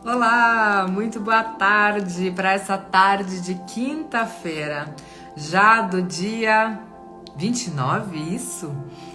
Olá, muito boa tarde para essa tarde de quinta-feira, já do dia 29, isso?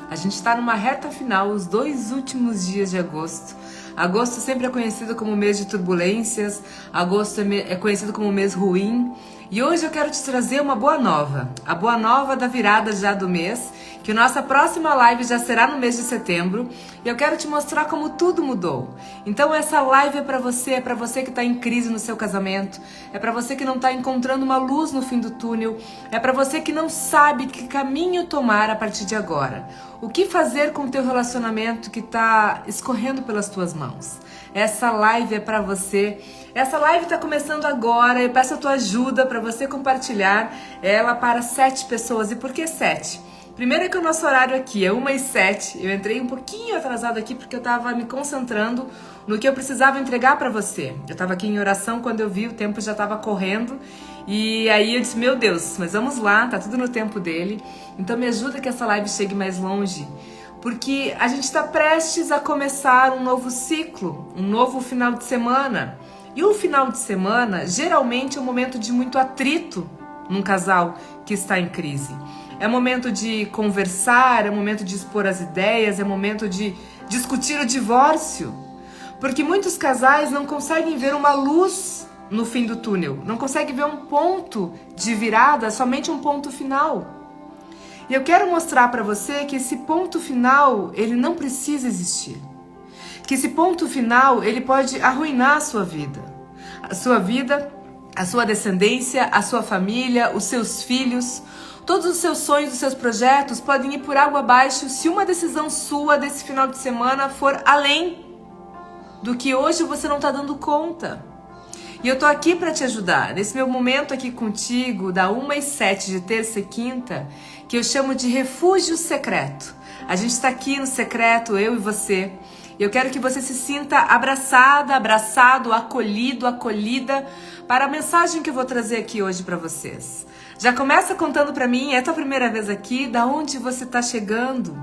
A gente está numa reta final, os 2 últimos dias de agosto. Agosto sempre é conhecido como mês de turbulências, agosto é conhecido como mês ruim. E hoje eu quero te trazer uma boa nova, a boa nova da virada já do mês, que nossa próxima live já será no mês de setembro, e eu quero te mostrar como tudo mudou. Então essa live é para você que está em crise no seu casamento, é para você que não está encontrando uma luz no fim do túnel, é para você que não sabe que caminho tomar a partir de agora. O que fazer com o teu relacionamento que está escorrendo pelas tuas mãos? Essa live é para você. Essa live está começando agora. Eu peço a tua ajuda para você compartilhar ela para 7 pessoas. E por que 7? Primeiro é que o nosso horário aqui é 1h07. Eu entrei um pouquinho atrasado aqui porque eu estava me concentrando no que eu precisava entregar para você. Eu estava aqui em oração quando eu vi, o tempo já estava correndo. E aí eu disse, meu Deus, mas vamos lá, tá tudo no tempo dele. Então me ajuda que essa live chegue mais longe. Porque a gente está prestes a começar um novo ciclo, um novo final de semana. E o final de semana geralmente é um momento de muito atrito num casal que está em crise. É momento de conversar, é momento de expor as ideias, é momento de discutir o divórcio. Porque muitos casais não conseguem ver uma luz no fim do túnel, não conseguem ver um ponto de virada, somente um ponto final. E eu quero mostrar para você que esse ponto final, ele não precisa existir. Que esse ponto final, ele pode arruinar a sua vida. A sua descendência, a sua família, os seus filhos. Todos os seus sonhos, os seus projetos podem ir por água abaixo se uma decisão sua desse final de semana for além do que hoje você não está dando conta. E eu tô aqui para te ajudar, nesse meu momento aqui contigo, da 1h07 de terça e quinta, que eu chamo de refúgio secreto. A gente está aqui no secreto, eu e você. E eu quero que você se sinta abraçada, abraçado, acolhido, acolhida para a mensagem que eu vou trazer aqui hoje para vocês. Já começa contando para mim, é a tua primeira vez aqui, da onde você está chegando?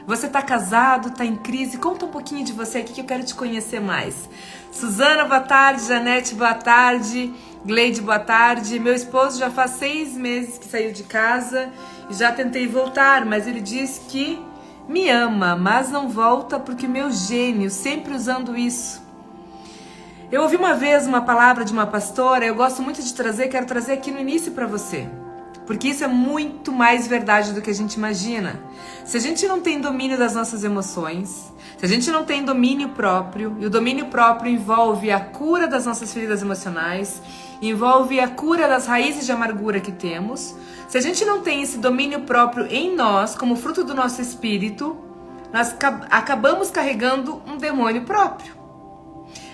Você está casado, está em crise? Conta um pouquinho de você aqui que eu quero te conhecer mais. Suzana, boa tarde. Janete, boa tarde. Gleide, boa tarde. Meu esposo já faz 6 meses que saiu de casa e já tentei voltar, mas ele diz que me ama, mas não volta porque meu gênio, sempre usando isso. Eu ouvi uma vez uma palavra de uma pastora, eu gosto muito de trazer, quero trazer aqui no início para você. Porque isso é muito mais verdade do que a gente imagina. Se a gente não tem domínio das nossas emoções, se a gente não tem domínio próprio, e o domínio próprio envolve a cura das nossas feridas emocionais, envolve a cura das raízes de amargura que temos, se a gente não tem esse domínio próprio em nós, como fruto do nosso espírito, nós acabamos carregando um demônio próprio.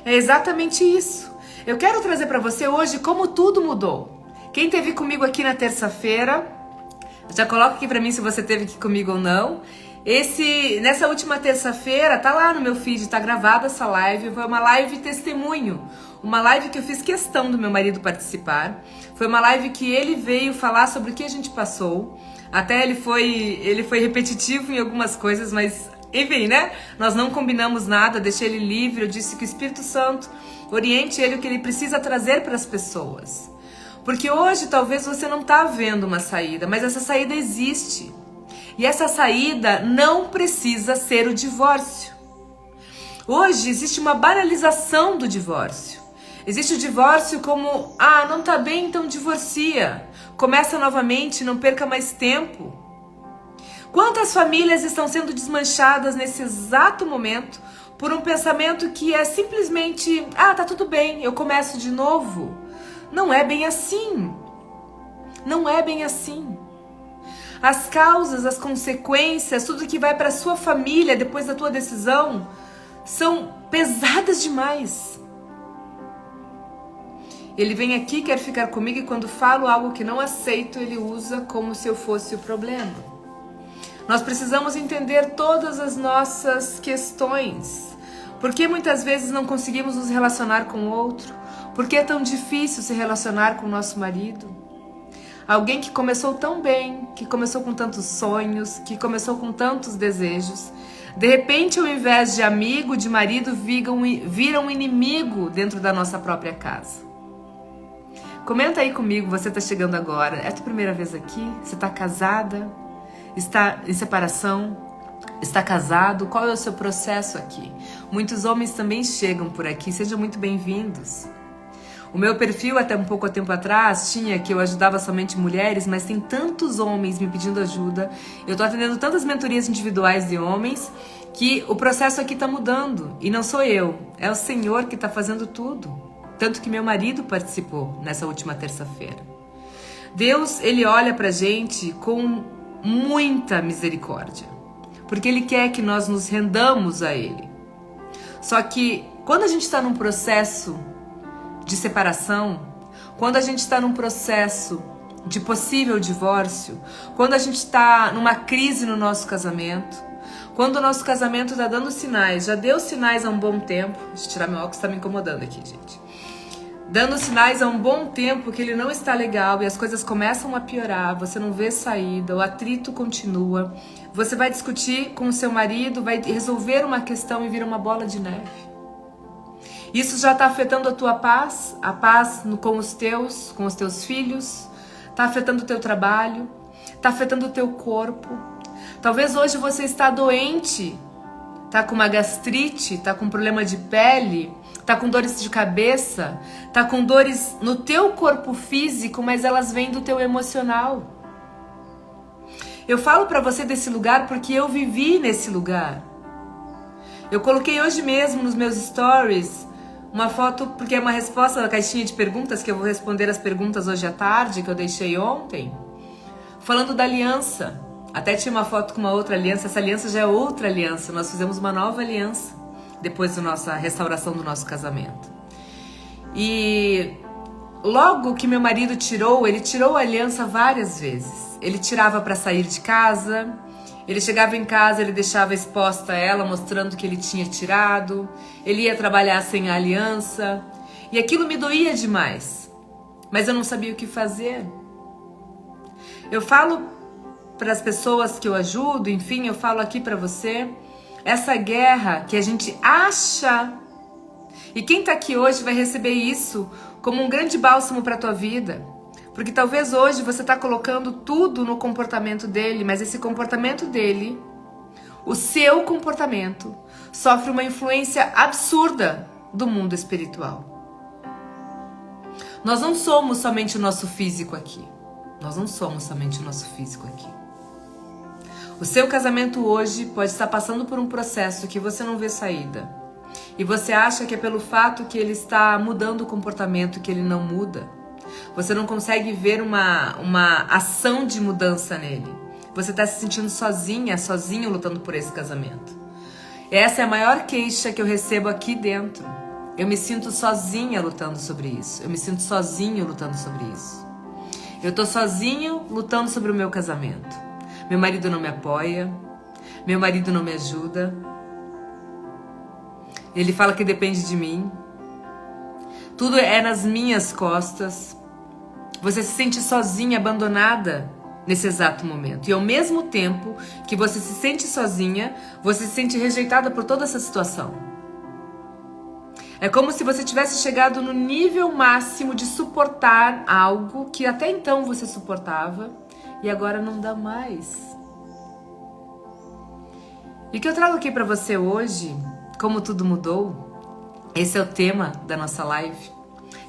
É exatamente isso. Eu quero trazer para você hoje como tudo mudou. Quem esteve comigo aqui na terça-feira, já coloca aqui pra mim se você esteve aqui comigo ou não. Nessa última terça-feira, tá lá no meu feed, tá gravada essa live, foi uma live testemunho. Uma live que eu fiz questão do meu marido participar. Foi uma live que ele veio falar sobre o que a gente passou. Até ele foi repetitivo em algumas coisas, mas enfim, né? Nós não combinamos nada, deixei ele livre, eu disse que o Espírito Santo oriente ele o que ele precisa trazer para as pessoas. Porque hoje talvez você não está vendo uma saída, mas essa saída existe. E essa saída não precisa ser o divórcio. Hoje existe uma banalização do divórcio. Existe o divórcio como, não tá bem, então divorcia. Começa novamente, não perca mais tempo. Quantas famílias estão sendo desmanchadas nesse exato momento por um pensamento que é simplesmente, tá tudo bem, eu começo de novo. Não é bem assim. Não é bem assim. As causas, as consequências, tudo que vai para sua família depois da tua decisão são pesadas demais. Ele vem aqui, quer ficar comigo e quando falo algo que não aceito, ele usa como se eu fosse o problema. Nós precisamos entender todas as nossas questões. Por que muitas vezes não conseguimos nos relacionar com o outro? Por que é tão difícil se relacionar com o nosso marido? Alguém que começou tão bem, que começou com tantos sonhos, que começou com tantos desejos. De repente, ao invés de amigo, de marido, viram um inimigo dentro da nossa própria casa. Comenta aí comigo, você está chegando agora. É a tua primeira vez aqui? Você está casada? Está em separação? Está casado? Qual é o seu processo aqui? Muitos homens também chegam por aqui. Sejam muito bem-vindos. O meu perfil, até um pouco tempo atrás, tinha que eu ajudava somente mulheres, mas tem tantos homens me pedindo ajuda. Eu estou atendendo tantas mentorias individuais de homens que o processo aqui está mudando. E não sou eu, é o Senhor que está fazendo tudo. Tanto que meu marido participou nessa última terça-feira. Deus, Ele olha pra gente com muita misericórdia. Porque Ele quer que nós nos rendamos a Ele. Só que quando a gente está num processo de separação, quando a gente está num processo de possível divórcio, quando a gente está numa crise no nosso casamento, quando o nosso casamento está dando sinais, já deu sinais há um bom tempo, deixa eu tirar meu óculos, está me incomodando aqui, gente. Dando sinais há um bom tempo que ele não está legal e as coisas começam a piorar, você não vê saída, o atrito continua, você vai discutir com o seu marido, vai resolver uma questão e vira uma bola de neve. Isso já está afetando a tua paz, a paz com os teus filhos, está afetando o teu trabalho, está afetando o teu corpo. Talvez hoje você está doente, está com uma gastrite, está com problema de pele, está com dores de cabeça, está com dores no teu corpo físico, mas elas vêm do teu emocional. Eu falo para você desse lugar porque eu vivi nesse lugar. Eu coloquei hoje mesmo nos meus stories uma foto, porque é uma resposta da caixinha de perguntas, que eu vou responder as perguntas hoje à tarde, que eu deixei ontem, falando da aliança. Até tinha uma foto com uma outra aliança, essa aliança já é outra aliança, nós fizemos uma nova aliança, depois da nossa restauração do nosso casamento. E logo que meu marido tirou, ele tirou a aliança várias vezes. Ele tirava para sair de casa, ele chegava em casa, ele deixava exposta ela, mostrando que ele tinha tirado. Ele ia trabalhar sem a aliança. E aquilo me doía demais. Mas eu não sabia o que fazer. Eu falo para as pessoas que eu ajudo, enfim, eu falo aqui para você. Essa guerra que a gente acha... E quem tá aqui hoje vai receber isso como um grande bálsamo para a tua vida. Porque talvez hoje você está colocando tudo no comportamento dele, mas esse comportamento dele, o seu comportamento, sofre uma influência absurda do mundo espiritual. Nós não somos somente o nosso físico aqui. Nós não somos somente o nosso físico aqui. O seu casamento hoje pode estar passando por um processo que você não vê saída. E você acha que é pelo fato que ele está mudando o comportamento que ele não muda. Você não consegue ver uma ação de mudança nele. Você está se sentindo sozinha, sozinho lutando por esse casamento. Essa é a maior queixa que eu recebo aqui dentro. Eu me sinto sozinha lutando sobre isso. Eu me sinto sozinho lutando sobre isso. Eu estou sozinho lutando sobre o meu casamento. Meu marido não me apoia. Meu marido não me ajuda. Ele fala que depende de mim. Tudo é nas minhas costas. Você se sente sozinha, abandonada nesse exato momento. E ao mesmo tempo que você se sente sozinha, você se sente rejeitada por toda essa situação. É como se você tivesse chegado no nível máximo de suportar algo que até então você suportava e agora não dá mais. E o que eu trago aqui para você hoje, como tudo mudou, esse é o tema da nossa live.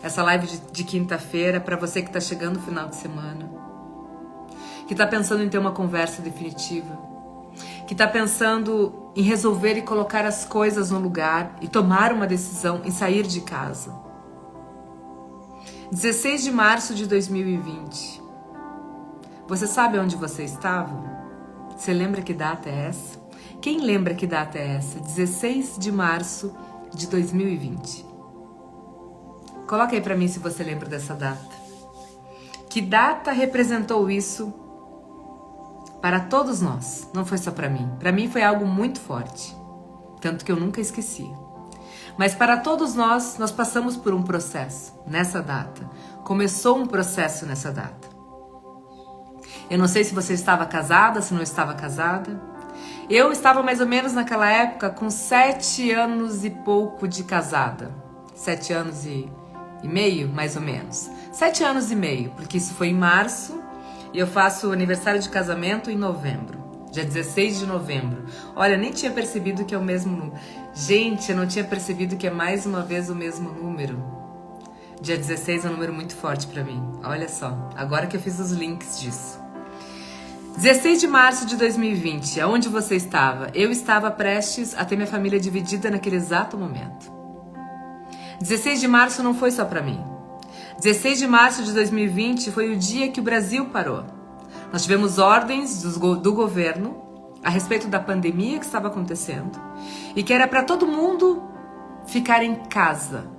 Essa live de quinta-feira, para você que está chegando no final de semana, que está pensando em ter uma conversa definitiva, que está pensando em resolver e colocar as coisas no lugar e tomar uma decisão em sair de casa. 16 de março de 2020. Você sabe onde você estava? Você lembra que data é essa? Quem lembra que data é essa? 16 de março de 2020. Coloca aí pra mim se você lembra dessa data. Que data representou isso para todos nós? Não foi só pra mim. Pra mim foi algo muito forte. Tanto que eu nunca esqueci. Mas para todos nós, nós passamos por um processo nessa data. Começou um processo nessa data. Eu não sei se você estava casada, se não estava casada. Eu estava mais ou menos naquela época com 7 anos e pouco de casada. 7 anos e meio, mais ou menos. 7 anos e meio, porque isso foi em março e eu faço aniversário de casamento em novembro. Dia 16 de novembro. Olha, eu nem tinha percebido que é o mesmo número. Gente, eu não tinha percebido que é mais uma vez o mesmo número. Dia 16 é um número muito forte pra mim. Olha só, agora que eu fiz os links disso. 16 de março de 2020, aonde você estava? Eu estava prestes a ter minha família dividida naquele exato momento. 16 de março não foi só pra mim. 16 de março de 2020 foi o dia que o Brasil parou. Nós tivemos ordens do governo a respeito da pandemia que estava acontecendo e que era para todo mundo ficar em casa,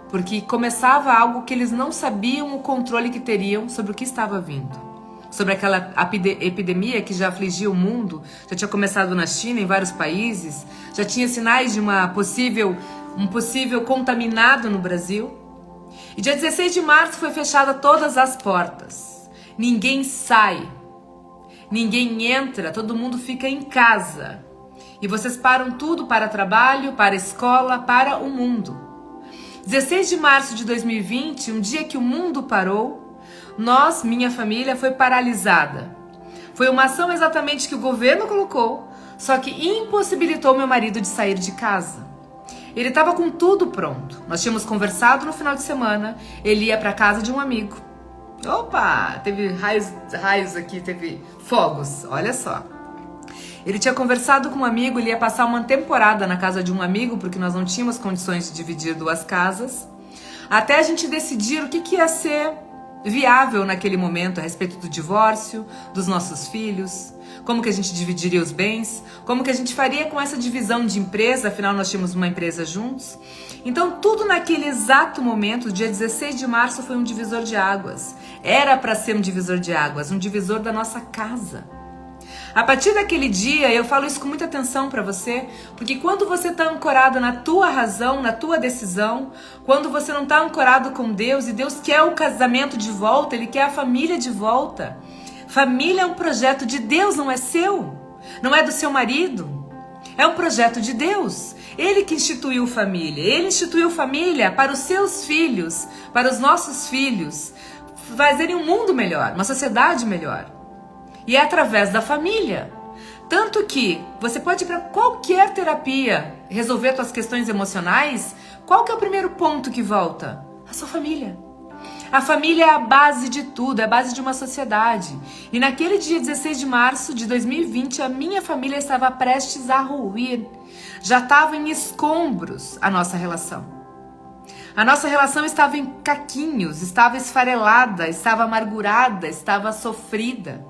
porque começava algo que eles não sabiam o controle que teriam sobre o que estava vindo. Sobre aquela epidemia que já afligia o mundo, já tinha começado na China, em vários países, já tinha sinais de um possível contaminado no Brasil. E dia 16 de março foi fechada todas as portas. Ninguém sai, ninguém entra, todo mundo fica em casa. E vocês param tudo para trabalho, para escola, para o mundo. 16 de março de 2020, um dia que o mundo parou, minha família, foi paralisada. Foi uma ação exatamente que o governo colocou, só que impossibilitou meu marido de sair de casa. Ele estava com tudo pronto. Nós tínhamos conversado no final de semana, ele ia para casa de um amigo. Opa, teve raios aqui, teve fogos, olha só. Ele tinha conversado com um amigo, ele ia passar uma temporada na casa de um amigo, porque nós não tínhamos condições de dividir 2 casas, até a gente decidir o que ia ser viável naquele momento a respeito do divórcio, dos nossos filhos, como que a gente dividiria os bens, como que a gente faria com essa divisão de empresa, afinal nós tínhamos uma empresa juntos. Então tudo naquele exato momento, dia 16 de março, foi um divisor de águas. Era para ser um divisor de águas, um divisor da nossa casa. A partir daquele dia, eu falo isso com muita atenção para você, porque quando você está ancorado na tua razão, na tua decisão, quando você não está ancorado com Deus, e Deus quer o casamento de volta, Ele quer a família de volta. Família é um projeto de Deus, não é seu, não é do seu marido, é um projeto de Deus. Ele que instituiu família, Ele instituiu família para os seus filhos, para os nossos filhos, fazerem um mundo melhor, uma sociedade melhor. E é através da família. Tanto que você pode ir para qualquer terapia, resolver suas questões emocionais, qual que é o primeiro ponto que volta? A sua família. A família é a base de tudo, é a base de uma sociedade. E naquele dia 16 de março de 2020, a minha família estava prestes a ruir. Já estava em escombros a nossa relação. A nossa relação estava em caquinhos, estava esfarelada, estava amargurada, estava sofrida.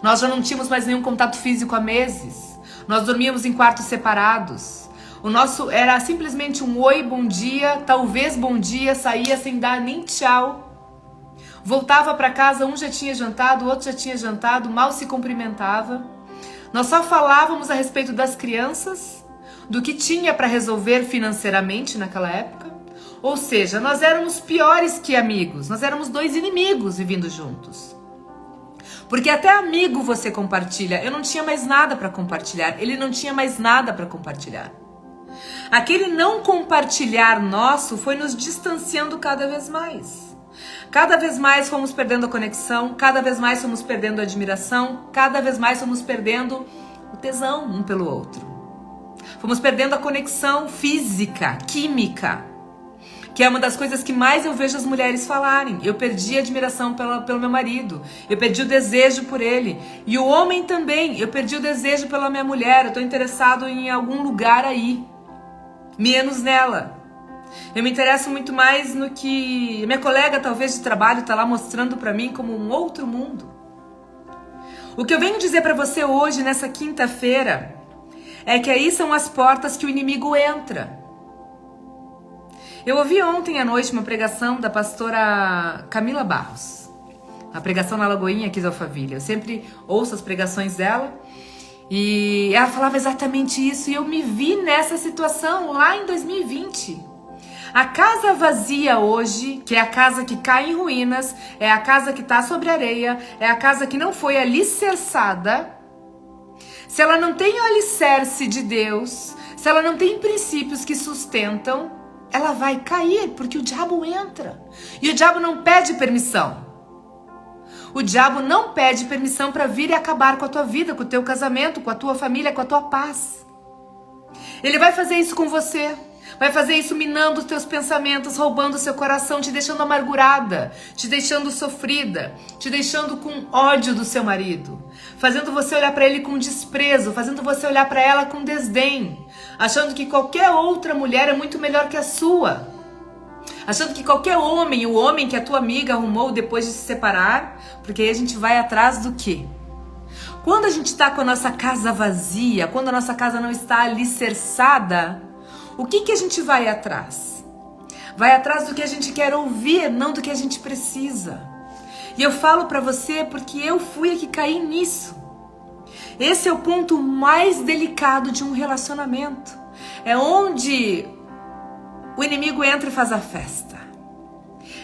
Nós já não tínhamos mais nenhum contato físico há meses. Nós dormíamos em quartos separados. O nosso era simplesmente um oi, bom dia, talvez bom dia, saía sem dar nem tchau. Voltava para casa, um já tinha jantado, o outro já tinha jantado, mal se cumprimentava. Nós só falávamos a respeito das crianças, do que tinha para resolver financeiramente naquela época. Ou seja, nós éramos piores que amigos, nós éramos 2 inimigos vivendo juntos. Porque até amigo você compartilha. Eu não tinha mais nada para compartilhar. Ele não tinha mais nada para compartilhar. Aquele não compartilhar nosso foi nos distanciando cada vez mais. Cada vez mais fomos perdendo a conexão. Cada vez mais fomos perdendo a admiração. Cada vez mais fomos perdendo o tesão um pelo outro. Fomos perdendo a conexão física, química, que é uma das coisas que mais eu vejo as mulheres falarem. Eu perdi a admiração pelo meu marido. Eu perdi o desejo por ele. E o homem também. Eu perdi o desejo pela minha mulher. Eu estou interessado em algum lugar aí. Menos nela. Eu me interesso muito mais no que minha colega, talvez de trabalho, está lá mostrando para mim como um outro mundo. O que eu venho dizer para você hoje, nessa quinta-feira, é que aí são as portas que o inimigo entra. Eu ouvi ontem à noite uma pregação da pastora Camila Barros. A pregação na Lagoinha aqui de Alphaville. Eu sempre ouço as pregações dela. E ela falava exatamente isso. E eu me vi nessa situação lá em 2020. A casa vazia hoje, que é a casa que cai em ruínas, é a casa que está sobre areia, é a casa que não foi alicerçada, se ela não tem o alicerce de Deus, se ela não tem princípios que sustentam, ela vai cair, porque o diabo entra. E o diabo não pede permissão. O diabo não pede permissão para vir e acabar com a tua vida, com o teu casamento, com a tua família, com a tua paz. Ele vai fazer isso com você. Vai fazer isso minando os teus pensamentos, roubando o seu coração, te deixando amargurada, te deixando sofrida, te deixando com ódio do seu marido, fazendo você olhar para ele com desprezo, fazendo você olhar para ela com desdém, achando que qualquer outra mulher é muito melhor que a sua, achando que qualquer homem, o homem que a tua amiga arrumou depois de se separar, porque aí a gente vai atrás do quê? Quando a gente está com a nossa casa vazia, quando a nossa casa não está alicerçada, o que a gente vai atrás? Vai atrás do que a gente quer ouvir, não do que a gente precisa. E eu falo pra você porque eu fui a que caí nisso. Esse é o ponto mais delicado de um relacionamento. É onde o inimigo entra e faz a festa.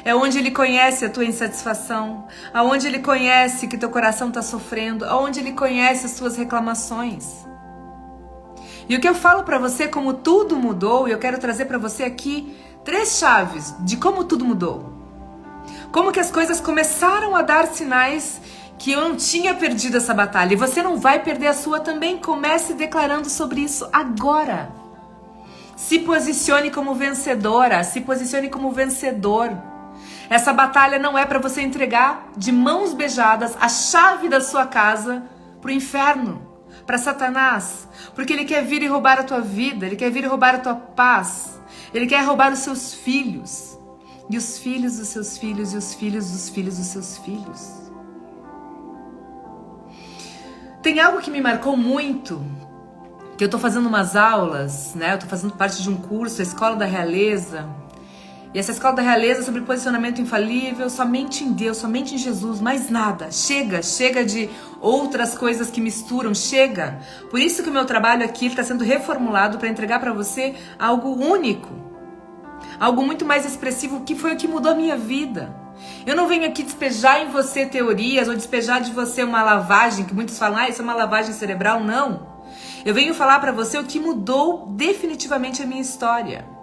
É onde ele conhece a tua insatisfação, aonde ele conhece que teu coração está sofrendo, aonde ele conhece as tuas reclamações. E o que eu falo pra você, como tudo mudou, e eu quero trazer pra você aqui 3 chaves de como tudo mudou. Como que as coisas começaram a dar sinais que eu não tinha perdido essa batalha. E você não vai perder a sua também. Comece declarando sobre isso agora. Se posicione como vencedora, se posicione como vencedor. Essa batalha não é pra você entregar de mãos beijadas a chave da sua casa pro inferno, para Satanás, porque ele quer vir e roubar a tua vida, ele quer vir e roubar a tua paz, ele quer roubar os seus filhos, e os filhos dos seus filhos, e os filhos dos filhos dos seus filhos. Tem algo que me marcou muito, que eu tô fazendo umas aulas, né? Eu tô fazendo parte de um curso, a Escola da Realeza, e essa Escola da Realeza é sobre posicionamento infalível, somente em Deus, somente em Jesus, mais nada. Chega de outras coisas que misturam, chega. Por isso que o meu trabalho aqui está sendo reformulado para entregar para você algo único, algo muito mais expressivo, que foi o que mudou a minha vida. Eu não venho aqui despejar em você teorias ou despejar de você uma lavagem, que muitos falam, isso é uma lavagem cerebral, não. Eu venho falar para você o que mudou definitivamente a minha história.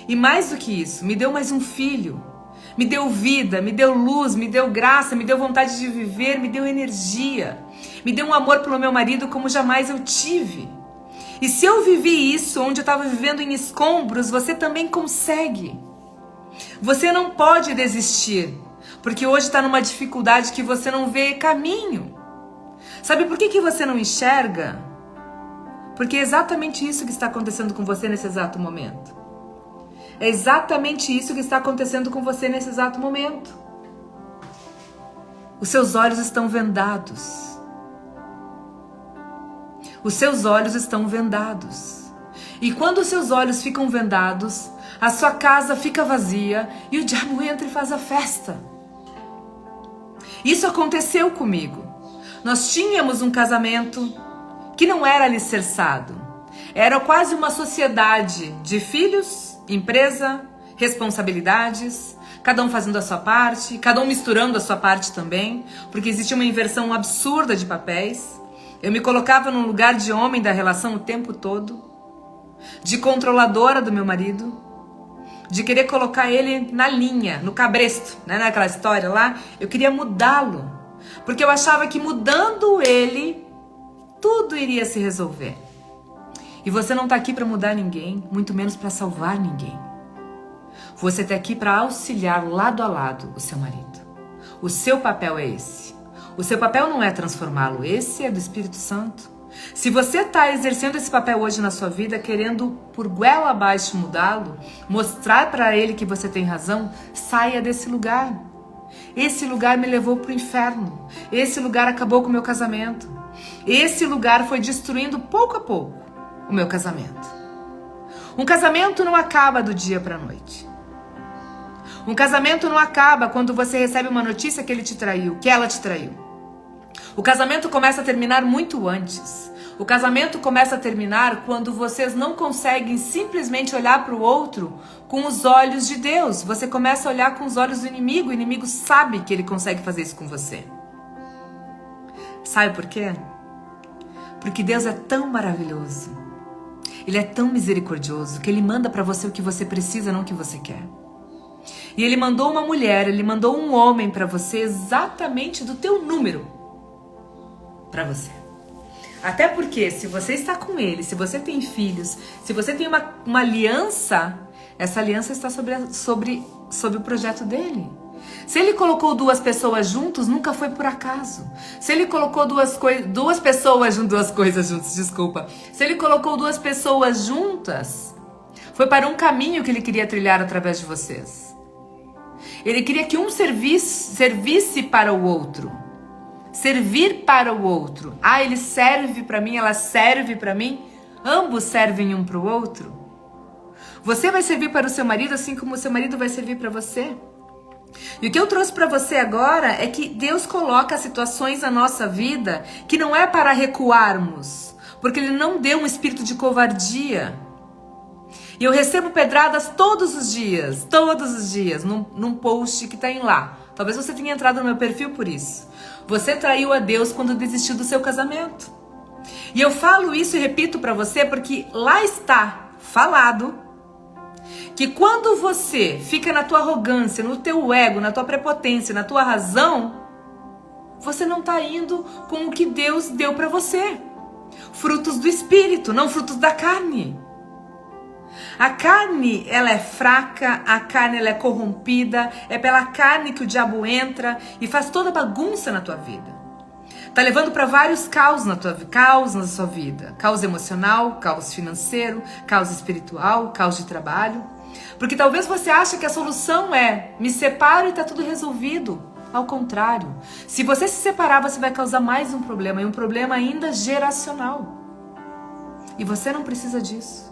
E mais do que isso, me deu mais um filho, me deu vida, me deu luz, me deu graça, me deu vontade de viver, me deu energia, me deu um amor pelo meu marido como jamais eu tive. E se eu vivi isso onde eu estava vivendo em escombros, você também consegue. Você não pode desistir, porque hoje está numa dificuldade que você não vê caminho. Sabe por que você não enxerga? Porque é exatamente isso que está acontecendo com você nesse exato momento. É exatamente isso que está acontecendo com você nesse exato momento. Os seus olhos estão vendados. Os seus olhos estão vendados. E quando os seus olhos ficam vendados, a sua casa fica vazia e o diabo entra e faz a festa. Isso aconteceu comigo. Nós tínhamos um casamento que não era alicerçado. Era quase uma sociedade de filhos, empresa, responsabilidades, cada um fazendo a sua parte, cada um misturando a sua parte também, porque existia uma inversão absurda de papéis. Eu me colocava num lugar de homem da relação o tempo todo, de controladora do meu marido, de querer colocar ele na linha, no cabresto, né, naquela história lá. Eu queria mudá-lo, porque eu achava que mudando ele, tudo iria se resolver. E você não está aqui para mudar ninguém, muito menos para salvar ninguém. Você está aqui para auxiliar lado a lado o seu marido. O seu papel é esse. O seu papel não é transformá-lo, esse é do Espírito Santo. Se você está exercendo esse papel hoje na sua vida, querendo por goela abaixo mudá-lo, mostrar para ele que você tem razão, saia desse lugar. Esse lugar me levou para o inferno. Esse lugar acabou com o meu casamento. Esse lugar foi destruindo pouco a pouco o meu casamento. Um casamento não acaba do dia para a noite. Um casamento não acaba quando você recebe uma notícia que ele te traiu, que ela te traiu. O casamento começa a terminar muito antes. O casamento começa a terminar quando vocês não conseguem simplesmente olhar para o outro com os olhos de Deus. Você começa a olhar com os olhos do inimigo. O inimigo sabe que ele consegue fazer isso com você. Sabe por quê? Porque Deus é tão maravilhoso. Ele é tão misericordioso que Ele manda para você o que você precisa, não o que você quer. E Ele mandou uma mulher, Ele mandou um homem para você exatamente do teu número. Para você. Até porque se você está com Ele, se você tem filhos, se você tem uma aliança, essa aliança está sobre o projeto dEle. Se Ele colocou duas pessoas juntos, nunca foi por acaso. Se Ele colocou duas coisas juntas, desculpa. Se Ele colocou duas pessoas juntas, foi para um caminho que Ele queria trilhar através de vocês. Ele queria que um servisse para o outro. Servir para o outro. Ah, ele serve para mim, ela serve para mim. Ambos servem um para o outro. Você vai servir para o seu marido assim como o seu marido vai servir para você. E o que eu trouxe para você agora é que Deus coloca situações na nossa vida que não é para recuarmos, porque Ele não deu um espírito de covardia. E eu recebo pedradas todos os dias, num post que tem lá. Talvez você tenha entrado no meu perfil por isso. Você traiu a Deus quando desistiu do seu casamento. E eu falo isso e repito para você porque lá está falado que quando você fica na tua arrogância, no teu ego, na tua prepotência, na tua razão, você não está indo com o que Deus deu para você. Frutos do Espírito, não frutos da carne. A carne, ela é fraca, a carne, ela é corrompida, é pela carne que o diabo entra e faz toda bagunça na tua vida. Tá levando para vários caos na sua vida. Caos emocional, caos financeiro, caos espiritual, caos de trabalho. Porque talvez você ache que a solução é me separo e tá tudo resolvido. Ao contrário, se você se separar, você vai causar mais um problema, e um problema ainda geracional. E você não precisa disso.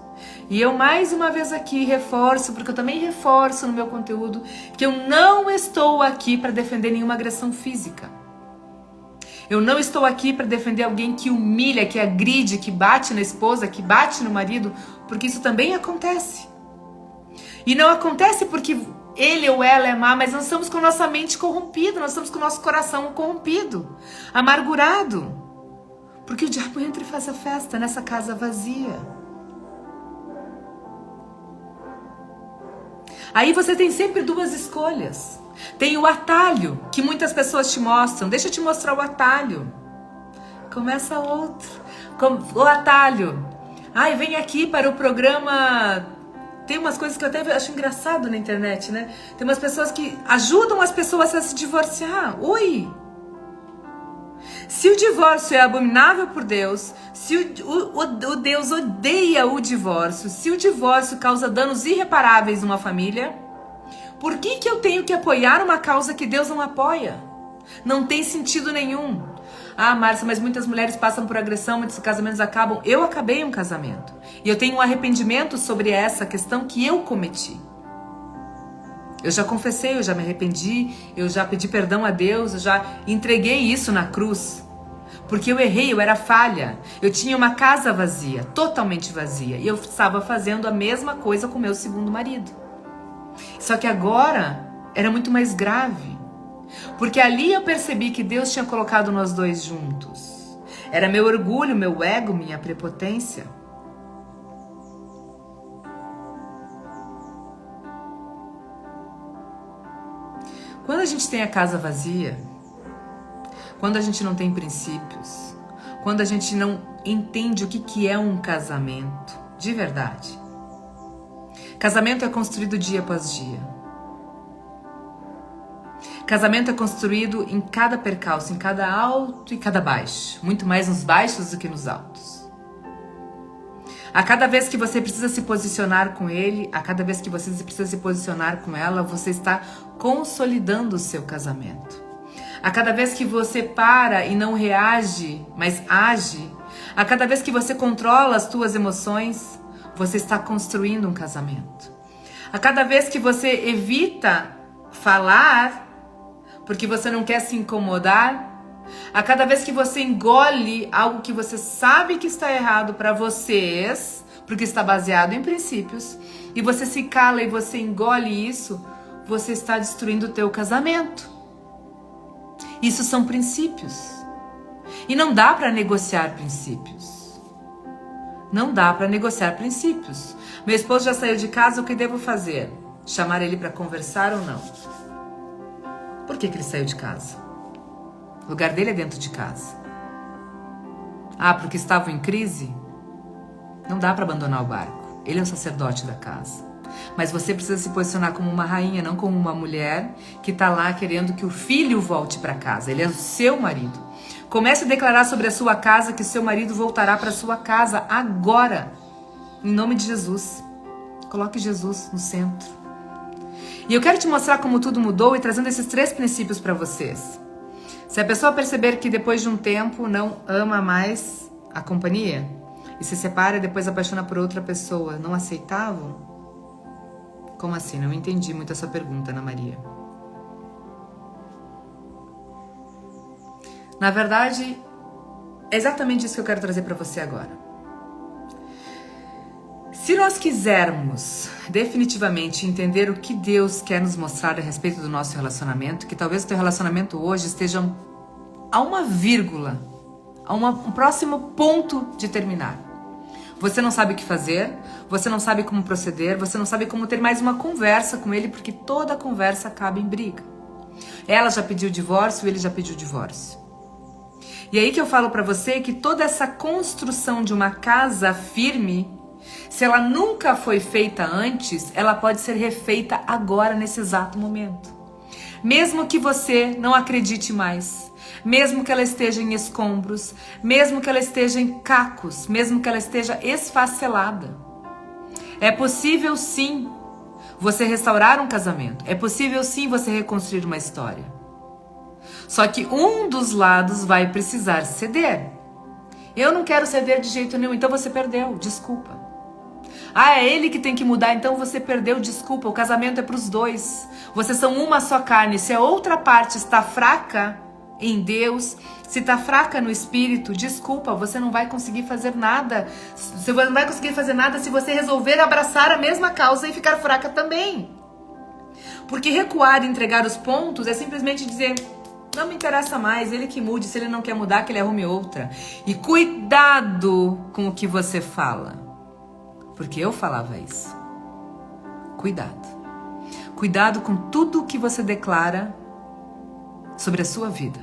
E eu mais uma vez aqui reforço, porque eu também reforço no meu conteúdo, que eu não estou aqui para defender nenhuma agressão física. Eu não estou aqui para defender alguém que humilha, que agride, que bate na esposa, que bate no marido, porque isso também acontece. E não acontece porque ele ou ela é má, mas nós estamos com nossa mente corrompida, nós estamos com o nosso coração corrompido, amargurado. Porque o diabo entra e faz a festa nessa casa vazia. Aí você tem sempre duas escolhas. Tem o atalho, que muitas pessoas te mostram. Deixa eu te mostrar o atalho. Começa outro. O atalho. Ai, vem aqui para o programa... Tem umas coisas que eu até acho engraçado na internet, né? Tem umas pessoas que ajudam as pessoas a se divorciar. Oi! Se o divórcio é abominável por Deus, se o Deus odeia o divórcio, se o divórcio causa danos irreparáveis numa família, por que eu tenho que apoiar uma causa que Deus não apoia? Não tem sentido nenhum. Ah, Márcia, mas muitas mulheres passam por agressão, muitos casamentos acabam. Eu acabei um casamento. E eu tenho um arrependimento sobre essa questão que eu cometi. Eu já confessei, eu já me arrependi, eu já pedi perdão a Deus, eu já entreguei isso na cruz. Porque eu errei, eu era falha. Eu tinha uma casa vazia, totalmente vazia. E eu estava fazendo a mesma coisa com o meu segundo marido. Só que agora era muito mais grave. Porque ali eu percebi que Deus tinha colocado nós dois juntos. Era meu orgulho, meu ego, minha prepotência. Quando a gente tem a casa vazia, quando a gente não tem princípios, quando a gente não entende o que é um casamento, de verdade. Casamento é construído dia após dia. Casamento é construído em cada percalço, em cada alto e cada baixo. Muito mais nos baixos do que nos altos. A cada vez que você precisa se posicionar com ele, a cada vez que você precisa se posicionar com ela, você está consolidando o seu casamento. A cada vez que você para e não reage, mas age, a cada vez que você controla as suas emoções, você está construindo um casamento. A cada vez que você evita falar, porque você não quer se incomodar, a cada vez que você engole algo que você sabe que está errado para vocês, porque está baseado em princípios, e você se cala e você engole isso, você está destruindo o teu casamento. Isso são princípios. E não dá para negociar princípios. Não dá para negociar princípios. Meu esposo já saiu de casa, o que devo fazer? Chamar ele para conversar ou não? Por que ele saiu de casa? O lugar dele é dentro de casa. Ah, porque estavam em crise? Não dá para abandonar o barco. Ele é o sacerdote da casa. Mas você precisa se posicionar como uma rainha, não como uma mulher que está lá querendo que o filho volte para casa. Ele é o seu marido. Comece a declarar sobre a sua casa que seu marido voltará para a sua casa agora. Em nome de Jesus. Coloque Jesus no centro. E eu quero te mostrar como tudo mudou e trazendo esses 3 princípios para vocês. Se a pessoa perceber que depois de um tempo não ama mais a companhia e se separa e depois apaixona por outra pessoa, não aceitavam? Como assim? Não entendi muito a sua pergunta, Ana Maria. Na verdade, é exatamente isso que eu quero trazer para você agora. Se nós quisermos definitivamente entender o que Deus quer nos mostrar a respeito do nosso relacionamento, que talvez o teu relacionamento hoje esteja a uma vírgula, a um próximo ponto de terminar. Você não sabe o que fazer, você não sabe como proceder, você não sabe como ter mais uma conversa com ele, porque toda conversa acaba em briga. Ela já pediu divórcio, ele já pediu divórcio. E aí que eu falo pra você que toda essa construção de uma casa firme, se ela nunca foi feita antes, ela pode ser refeita agora, nesse exato momento. Mesmo que você não acredite mais, mesmo que ela esteja em escombros, mesmo que ela esteja em cacos, mesmo que ela esteja esfacelada. É possível sim você restaurar um casamento, é possível sim você reconstruir uma história. Só que um dos lados vai precisar ceder. Eu não quero ceder de jeito nenhum, então você perdeu, desculpa. Ah, é ele que tem que mudar, então você perdeu, desculpa. O casamento é para os dois. Vocês são uma só carne. Se a outra parte está fraca em Deus, se está fraca no espírito, desculpa, você não vai conseguir fazer nada. Você não vai conseguir fazer nada se você resolver abraçar a mesma causa e ficar fraca também. Porque recuar e entregar os pontos é simplesmente dizer: não me interessa mais, ele que mude, se ele não quer mudar, que ele arrume outra. E cuidado com o que você fala. Porque eu falava isso. Cuidado. Cuidado com tudo o que você declara sobre a sua vida.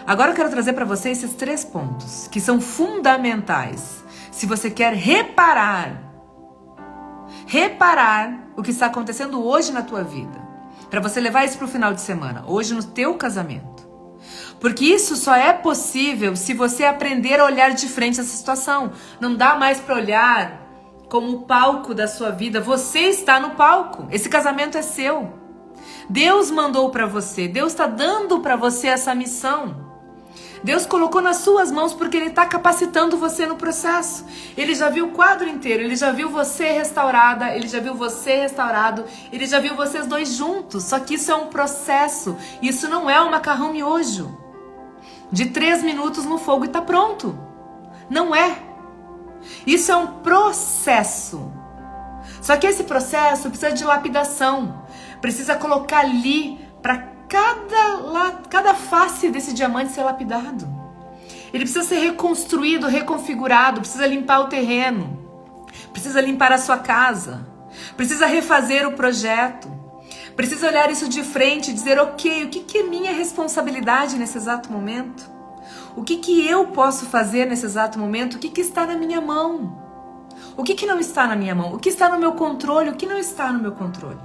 Agora eu quero trazer para você esses 3 pontos que são fundamentais. Se você quer reparar o que está acontecendo hoje na tua vida, para você levar isso para o final de semana, hoje no teu casamento. Porque isso só é possível se você aprender a olhar de frente essa situação. Não dá mais para olhar como o palco da sua vida. Você está no palco. Esse casamento é seu. Deus mandou para você. Deus está dando para você essa missão. Deus colocou nas suas mãos porque Ele está capacitando você no processo. Ele já viu o quadro inteiro. Ele já viu você restaurada. Ele já viu você restaurado. Ele já viu vocês dois juntos. Só que isso é um processo. Isso não é um macarrão miojo de 3 minutos no fogo e tá pronto. Não é. Isso é um processo. Só que esse processo precisa de lapidação. Precisa colocar ali para cada face desse diamante ser lapidado. Ele precisa ser reconstruído, reconfigurado. Precisa limpar o terreno. Precisa limpar a sua casa. Precisa refazer o projeto. Precisa olhar isso de frente e dizer: ok, o que é minha responsabilidade nesse exato momento? O que eu posso fazer nesse exato momento? O que está na minha mão? O que não está na minha mão? O que está no meu controle? O que não está no meu controle?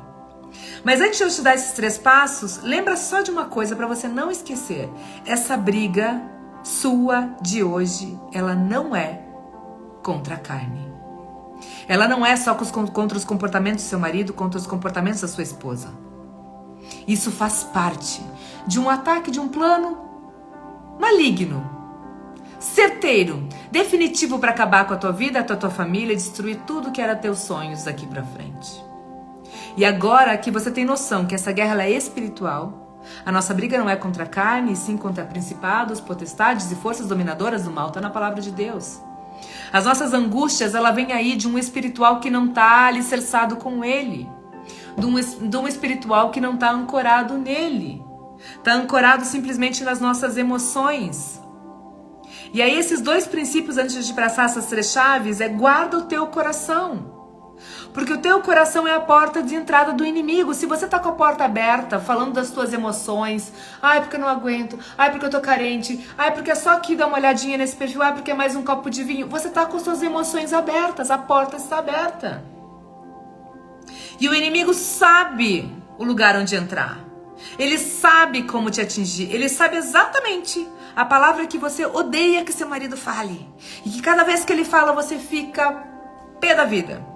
Mas antes de eu te dar esses 3 passos, lembra só de uma coisa para você não esquecer. Essa briga sua de hoje, ela não é contra a carne. Ela não é só contra os comportamentos do seu marido, contra os comportamentos da sua esposa. Isso faz parte de um ataque, de um plano maligno, certeiro, definitivo para acabar com a tua vida, com a tua família, destruir tudo que era teus sonhos daqui para frente. E agora que você tem noção que essa guerra ela é espiritual, a nossa briga não é contra a carne, e sim contra principados, potestades e forças dominadoras do mal, está na palavra de Deus. As nossas angústias, ela vem aí de um espiritual que não está alicerçado com ele. De um espiritual que não está ancorado nele. Está ancorado simplesmente nas nossas emoções. E aí esses 2 princípios, antes de passar essas 3 chaves, guarda o teu coração. Porque o teu coração é a porta de entrada do inimigo. Se você tá com a porta aberta, falando das tuas emoções, ai, porque eu não aguento, ai, porque eu tô carente, ai, porque é só aqui dar uma olhadinha nesse perfil, ai, porque é mais um copo de vinho, você tá com as suas emoções abertas, a porta está aberta. E o inimigo sabe o lugar onde entrar. Ele sabe como te atingir, ele sabe exatamente a palavra que você odeia que seu marido fale. E que cada vez que ele fala, você fica pé da vida.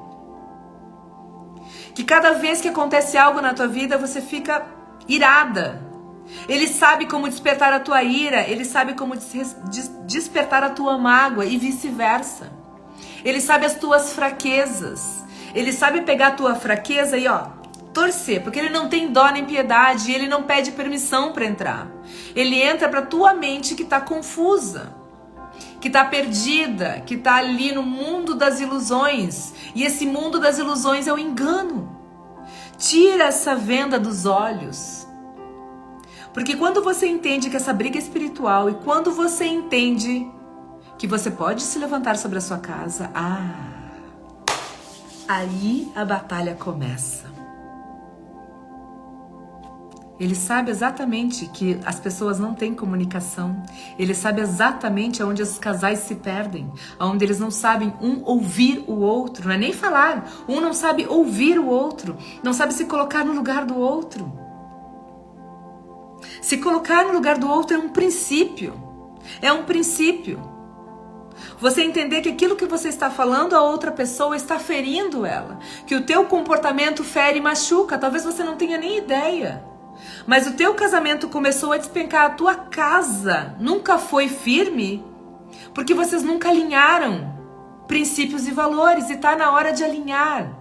Que cada vez que acontece algo na tua vida, você fica irada. Ele sabe como despertar a tua ira, ele sabe como despertar a tua mágoa e vice-versa. Ele sabe as tuas fraquezas. Ele sabe pegar a tua fraqueza e torcer, porque ele não tem dó nem piedade, ele não pede permissão para entrar. Ele entra para tua mente que tá confusa, que tá perdida, que tá ali no mundo das ilusões. E esse mundo das ilusões é o engano. Tira essa venda dos olhos. Porque quando você entende que essa briga é espiritual e quando você entende que você pode se levantar sobre a sua casa, aí a batalha começa. Ele sabe exatamente que as pessoas não têm comunicação. Ele sabe exatamente aonde os casais se perdem. Aonde eles não sabem um ouvir o outro. Não é nem falar. Um não sabe ouvir o outro. Não sabe se colocar no lugar do outro. Se colocar no lugar do outro é um princípio. É um princípio. Você entender que aquilo que você está falando a outra pessoa está ferindo ela. Que o teu comportamento fere e machuca. Talvez você não tenha nem ideia. Mas o teu casamento começou a despencar, a tua casa nunca foi firme, porque vocês nunca alinharam princípios e valores, e tá na hora de alinhar.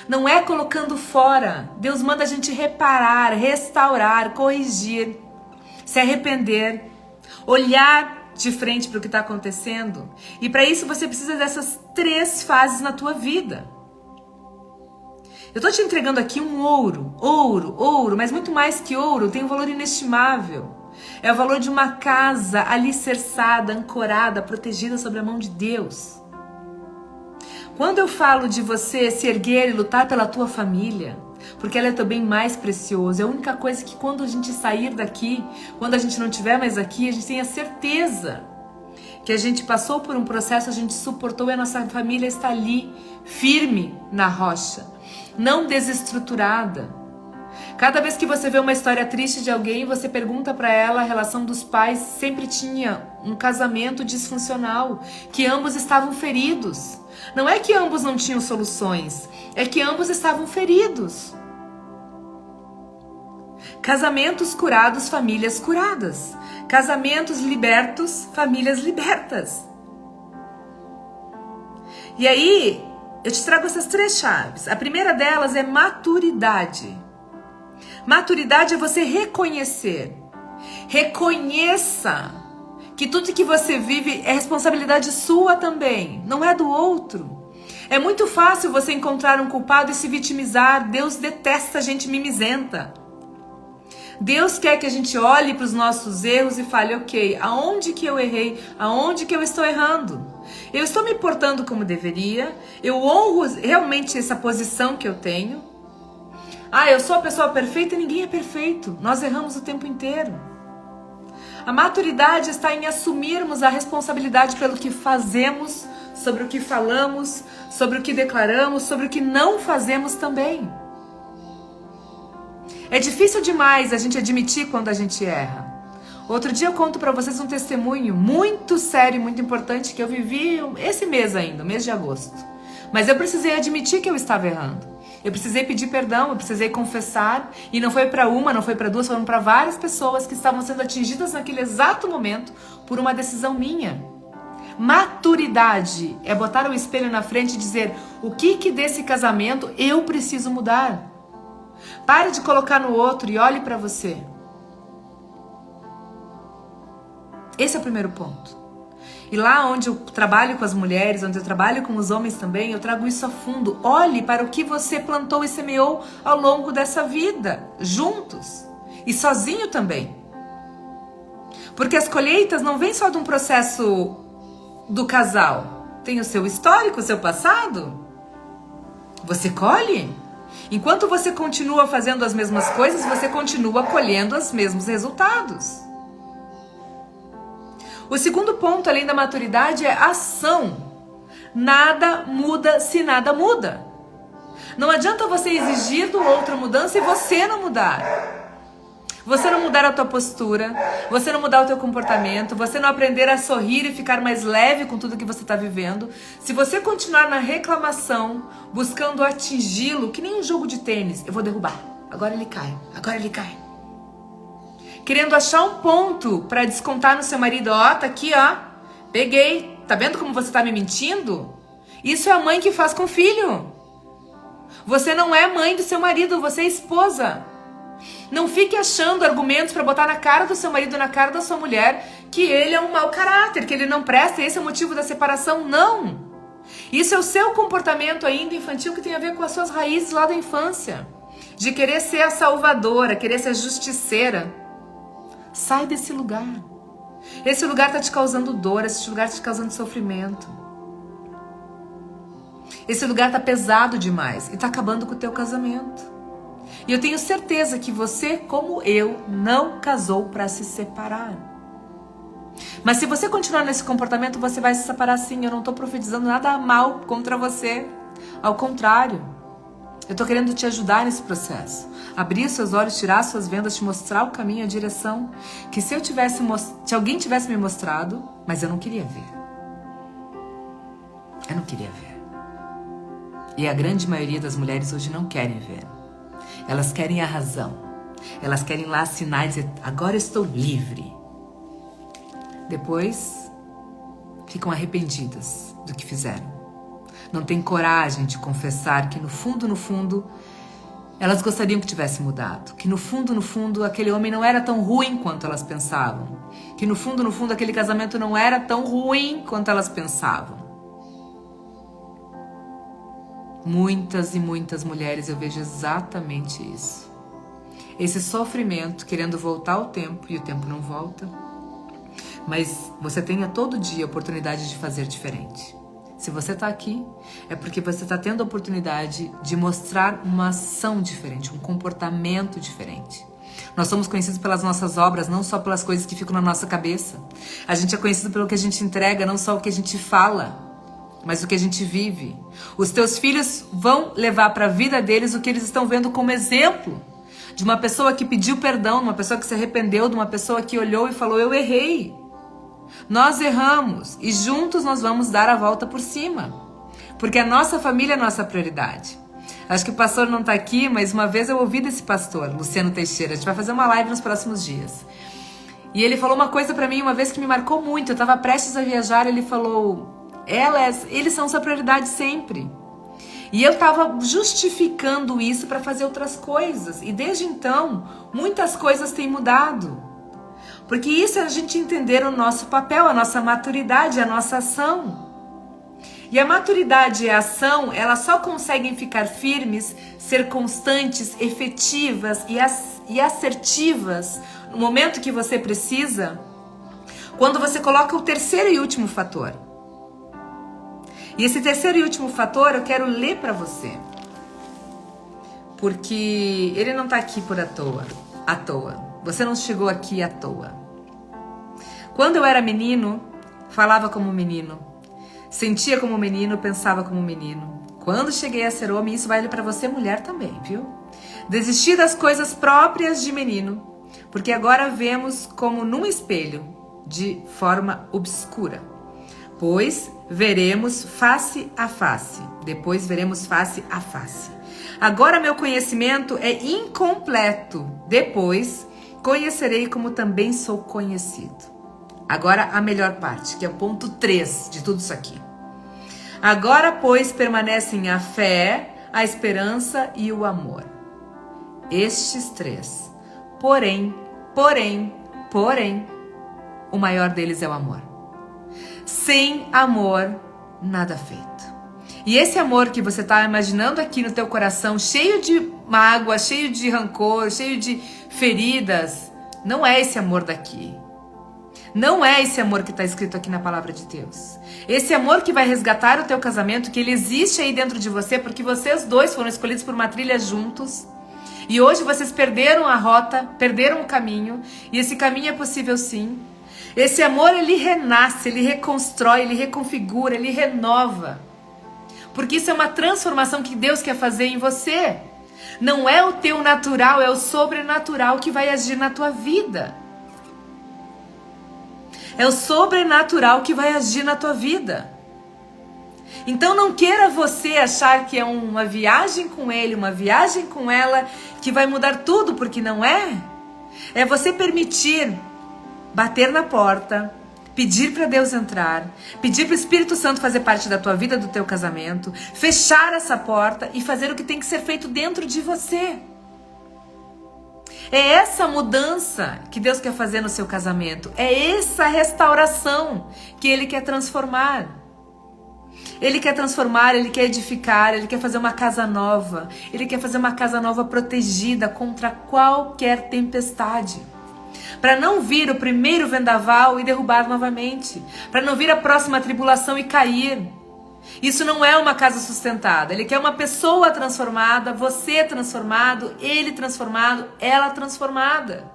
Não é colocando fora. Deus manda a gente reparar, restaurar, corrigir, se arrepender, olhar de frente para o que está acontecendo. E para isso você precisa dessas 3 fases na tua vida. Eu tô te entregando aqui um ouro, mas muito mais que ouro, tem um valor inestimável. É o valor de uma casa alicerçada, ancorada, protegida sobre a mão de Deus. Quando eu falo de você se erguer e lutar pela tua família, porque ela é teu bem mais precioso, é a única coisa que quando a gente sair daqui, quando a gente não estiver mais aqui, a gente tem a certeza que a gente passou por um processo, a gente suportou e a nossa família está ali, firme na rocha. Não desestruturada. Cada vez que você vê uma história triste de alguém, você pergunta para ela, a relação dos pais sempre tinha um casamento disfuncional, que ambos estavam feridos. Não é que ambos não tinham soluções, é que ambos estavam feridos. Casamentos curados, famílias curadas. Casamentos libertos, famílias libertas. E aí, eu te trago essas 3 chaves. A primeira delas é maturidade. Maturidade é você reconhecer. Reconheça que tudo que você vive é responsabilidade sua também, não é do outro. É muito fácil você encontrar um culpado e se vitimizar. Deus detesta gente mimizenta. Deus quer que a gente olhe para os nossos erros e fale, ok, aonde que eu errei? Aonde que eu estou errando? Eu estou me portando como deveria? Eu honro realmente essa posição que eu tenho? Eu sou a pessoa perfeita? Ninguém é perfeito. Nós erramos o tempo inteiro. A maturidade está em assumirmos a responsabilidade pelo que fazemos, sobre o que falamos, sobre o que declaramos, sobre o que não fazemos também. É difícil demais a gente admitir quando a gente erra. Outro dia eu conto para vocês um testemunho muito sério, muito importante que eu vivi esse mês ainda, mês de agosto. Mas eu precisei admitir que eu estava errando. Eu precisei pedir perdão, eu precisei confessar. E não foi para uma, não foi para 2, foram para várias pessoas que estavam sendo atingidas naquele exato momento por uma decisão minha. Maturidade é botar o espelho na frente e dizer o que desse casamento eu preciso mudar. Pare de colocar no outro e olhe para você. Esse é o primeiro ponto. E lá onde eu trabalho com as mulheres, onde eu trabalho com os homens também, eu trago isso a fundo. Olhe para o que você plantou e semeou ao longo dessa vida, juntos. E sozinho também. Porque as colheitas não vêm só de um processo do casal. Tem o seu histórico, o seu passado. Você colhe. Enquanto você continua fazendo as mesmas coisas, você continua colhendo os mesmos resultados. O segundo ponto, além da maturidade, é ação. Nada muda se nada muda. Não adianta você exigir do outro mudança e você não mudar. Você não mudar a tua postura, você não mudar o teu comportamento, você não aprender a sorrir e ficar mais leve com tudo que você está vivendo. Se você continuar na reclamação, buscando atingi-lo, que nem um jogo de tênis, eu vou derrubar, agora ele cai, agora ele cai. Querendo achar um ponto para descontar no seu marido, ó, tá aqui, ó, peguei, tá vendo como você tá me mentindo? Isso é a mãe que faz com o filho. Você não é mãe do seu marido, você é esposa. Não fique achando argumentos para botar na cara do seu marido, na cara da sua mulher, que ele é um mau caráter, que ele não presta, esse é o motivo da separação. Não! Isso é o seu comportamento ainda infantil que tem a ver com as suas raízes lá da infância. De querer ser a salvadora, querer ser a justiceira. Sai desse lugar. Esse lugar está te causando dor, esse lugar está te causando sofrimento. Esse lugar está pesado demais e está acabando com o teu casamento. E eu tenho certeza que você, como eu, não casou para se separar. Mas se você continuar nesse comportamento, você vai se separar sim. Eu não estou profetizando nada mal contra você. Ao contrário, eu estou querendo te ajudar nesse processo. Abrir seus olhos, tirar suas vendas, te mostrar o caminho, a direção. Que se alguém tivesse me mostrado, mas eu não queria ver. Eu não queria ver. E a grande maioria das mulheres hoje não querem ver. Elas querem a razão. Elas querem lá assinar e dizer, agora eu estou livre. Depois, ficam arrependidas do que fizeram. Não têm coragem de confessar que no fundo, elas gostariam que tivesse mudado. Que no fundo, aquele homem não era tão ruim quanto elas pensavam. Que no fundo, aquele casamento não era tão ruim quanto elas pensavam. Muitas e muitas mulheres eu vejo exatamente isso. Esse sofrimento, querendo voltar ao tempo, e o tempo não volta. Mas você tem a todo dia a oportunidade de fazer diferente. Se você está aqui, é porque você está tendo a oportunidade de mostrar uma ação diferente, um comportamento diferente. Nós somos conhecidos pelas nossas obras, não só pelas coisas que ficam na nossa cabeça. A gente é conhecido pelo que a gente entrega, não só o que a gente fala, mas o que a gente vive. Os teus filhos vão levar para a vida deles o que eles estão vendo como exemplo. De uma pessoa que pediu perdão, de uma pessoa que se arrependeu, de uma pessoa que olhou e falou, eu errei. Nós erramos e juntos nós vamos dar a volta por cima. Porque a nossa família é a nossa prioridade. Acho que o pastor não está aqui, mas uma vez eu ouvi desse pastor, Luciano Teixeira. A gente vai fazer uma live nos próximos dias. E ele falou uma coisa para mim uma vez que me marcou muito. Eu estava prestes a viajar, ele falou... Eles são sua prioridade sempre. E eu estava justificando isso para fazer outras coisas. E desde então, muitas coisas têm mudado. Porque isso é a gente entender o nosso papel, a nossa maturidade, a nossa ação. E a maturidade e a ação, elas só conseguem ficar firmes, ser constantes, efetivas e assertivas no momento que você precisa, quando você coloca o terceiro e último fator. E esse terceiro e último fator eu quero ler para você. Porque ele não está aqui por à toa. Você não chegou aqui à toa. Quando eu era menino, falava como menino. Sentia como menino, pensava como menino. Quando cheguei a ser homem, isso vale para você mulher também, viu? Desisti das coisas próprias de menino. Porque agora vemos como num espelho, de forma obscura. Pois veremos face a face. Depois veremos face a face. Agora meu conhecimento é incompleto. Depois conhecerei como também sou conhecido. Agora a melhor parte, que é o ponto 3 de tudo isso aqui. Agora, pois, permanecem a fé, a esperança e o amor. Estes 3. Porém, o maior deles é o amor. Sem amor, nada feito. E esse amor que você está imaginando aqui no teu coração, cheio de mágoa, cheio de rancor, cheio de feridas, não é esse amor daqui. Não é esse amor que está escrito aqui na palavra de Deus. Esse amor que vai resgatar o teu casamento, que ele existe aí dentro de você, porque vocês dois foram escolhidos por uma trilha juntos. E hoje vocês perderam a rota, perderam o caminho. E esse caminho é possível sim. Esse amor, ele renasce, ele reconstrói, ele reconfigura, ele renova. Porque isso é uma transformação que Deus quer fazer em você. Não é o teu natural, é o sobrenatural que vai agir na tua vida. É o sobrenatural que vai agir na tua vida. Então não queira você achar que é uma viagem com ele, uma viagem com ela, que vai mudar tudo, porque não é. É você permitir bater na porta, pedir para Deus entrar, pedir para o Espírito Santo fazer parte da tua vida, do teu casamento, fechar essa porta e fazer o que tem que ser feito dentro de você. É essa mudança que Deus quer fazer no seu casamento. É essa restauração que Ele quer transformar. Ele quer transformar, Ele quer edificar, Ele quer fazer uma casa nova. Ele quer fazer uma casa nova protegida contra qualquer tempestade. Para não vir o primeiro vendaval e derrubar novamente. Para não vir a próxima tribulação e cair. Isso não é uma casa sustentada. Ele quer uma pessoa transformada, você transformado, ele transformado, ela transformada.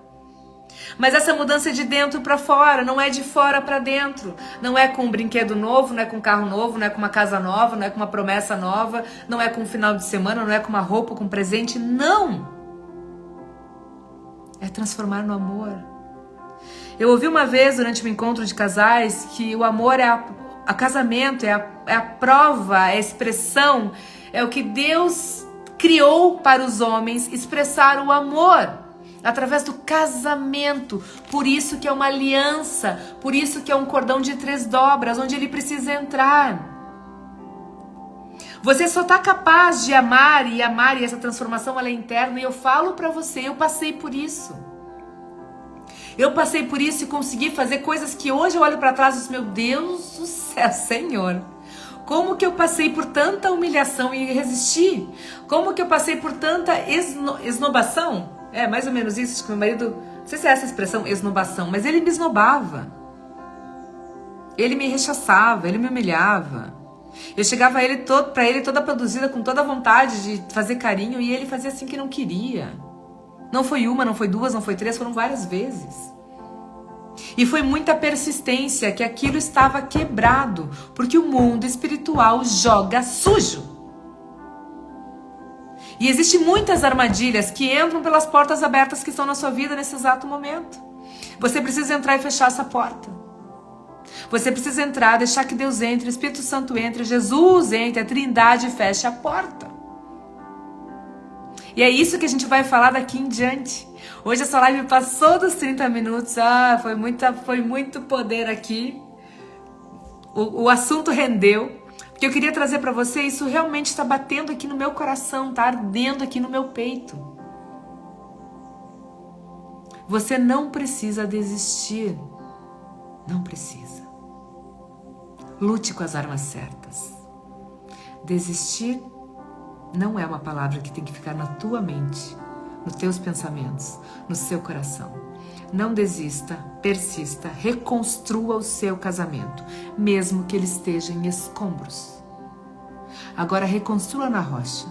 Mas essa mudança é de dentro para fora, não é de fora para dentro. Não é com um brinquedo novo, não é com um carro novo, não é com uma casa nova, não é com uma promessa nova, não é com um final de semana, não é com uma roupa, com um presente, não. É transformar no amor. Eu ouvi uma vez durante um encontro de casais que o amor é a casamento, é a prova, é a expressão, é o que Deus criou para os homens expressar o amor através do casamento. Por isso que é uma aliança, por isso que é um cordão de 3 dobras, onde ele precisa entrar. Você só está capaz de amar, e essa transformação ela é interna, e eu falo para você, eu passei por isso. Eu passei por isso e consegui fazer coisas que hoje eu olho para trás e digo, meu Deus do céu, Senhor. Como que eu passei por tanta humilhação e resisti? Como que eu passei por tanta esnobação? É mais ou menos isso que meu marido, não sei se é essa expressão, esnobação, mas ele me esnobava. Ele me rechaçava, ele me humilhava. Eu chegava para ele toda produzida, com toda a vontade de fazer carinho, e ele fazia assim que não queria. Não foi uma, não foi 2, não foi 3, foram várias vezes. E foi muita persistência que aquilo estava quebrado, porque o mundo espiritual joga sujo. E existem muitas armadilhas que entram pelas portas abertas que estão na sua vida nesse exato momento. Você precisa entrar e fechar essa porta. Você precisa entrar, deixar que Deus entre, o Espírito Santo entre, Jesus entre, a Trindade feche a porta. E é isso que a gente vai falar daqui em diante. Hoje essa live passou dos 30 minutos. Foi muito poder aqui. O assunto rendeu. Porque eu queria trazer para você, isso realmente está batendo aqui no meu coração, está ardendo aqui no meu peito. Você não precisa desistir. Não precisa. Lute com as armas certas. Desistir não é uma palavra que tem que ficar na tua mente, nos teus pensamentos, no seu coração. Não desista, persista, reconstrua o seu casamento, mesmo que ele esteja em escombros. Agora reconstrua na rocha,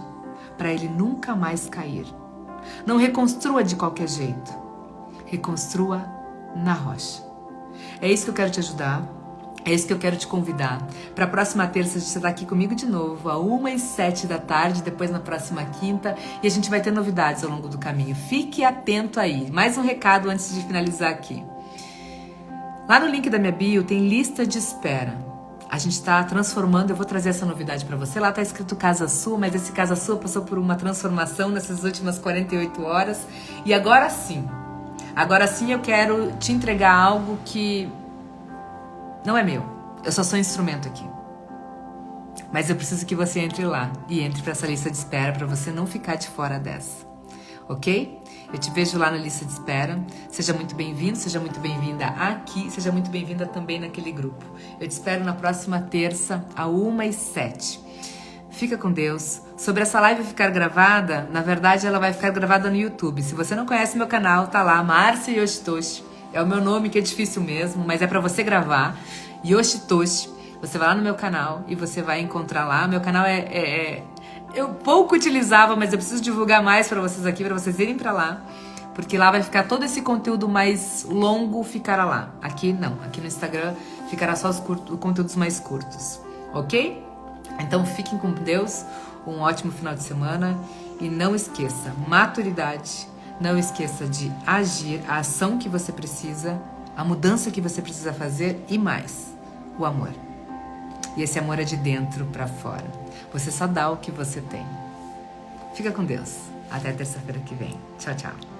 para ele nunca mais cair. Não reconstrua de qualquer jeito, reconstrua na rocha. É isso que eu quero te ajudar. É isso que eu quero te convidar. Para a próxima terça, você está aqui comigo de novo, às 1h07 da tarde, depois na próxima quinta, e a gente vai ter novidades ao longo do caminho. Fique atento aí. Mais um recado antes de finalizar aqui. Lá no link da minha bio tem lista de espera. A gente está transformando, eu vou trazer essa novidade para você. Lá está escrito Casa Sua, mas esse Casa Sua passou por uma transformação nessas últimas 48 horas. E agora sim eu quero te entregar algo que não é meu, eu só sou instrumento aqui. Mas eu preciso que você entre lá e entre para essa lista de espera para você não ficar de fora dessa, ok? Eu te vejo lá na lista de espera. Seja muito bem-vindo, seja muito bem-vinda aqui, seja muito bem-vinda também naquele grupo. Eu te espero na próxima terça, às 1h07. Fica com Deus. Sobre essa live ficar gravada, na verdade ela vai ficar gravada no YouTube. Se você não conhece meu canal, tá lá, Márcia Yoshitoshi. É o meu nome que é difícil mesmo, mas é pra você gravar. Yoshitoshi. Você vai lá no meu canal e você vai encontrar lá. Meu canal eu pouco utilizava, mas eu preciso divulgar mais pra vocês aqui, pra vocês irem pra lá. Porque lá vai ficar todo esse conteúdo mais longo, ficará lá. Aqui não, aqui no Instagram ficará só os conteúdos mais curtos, ok? Então fiquem com Deus, um ótimo final de semana e não esqueça, maturidade, não esqueça de agir, a ação que você precisa, a mudança que você precisa fazer e mais, o amor. E esse amor é de dentro pra fora. Você só dá o que você tem. Fica com Deus. Até terça-feira que vem. Tchau, tchau.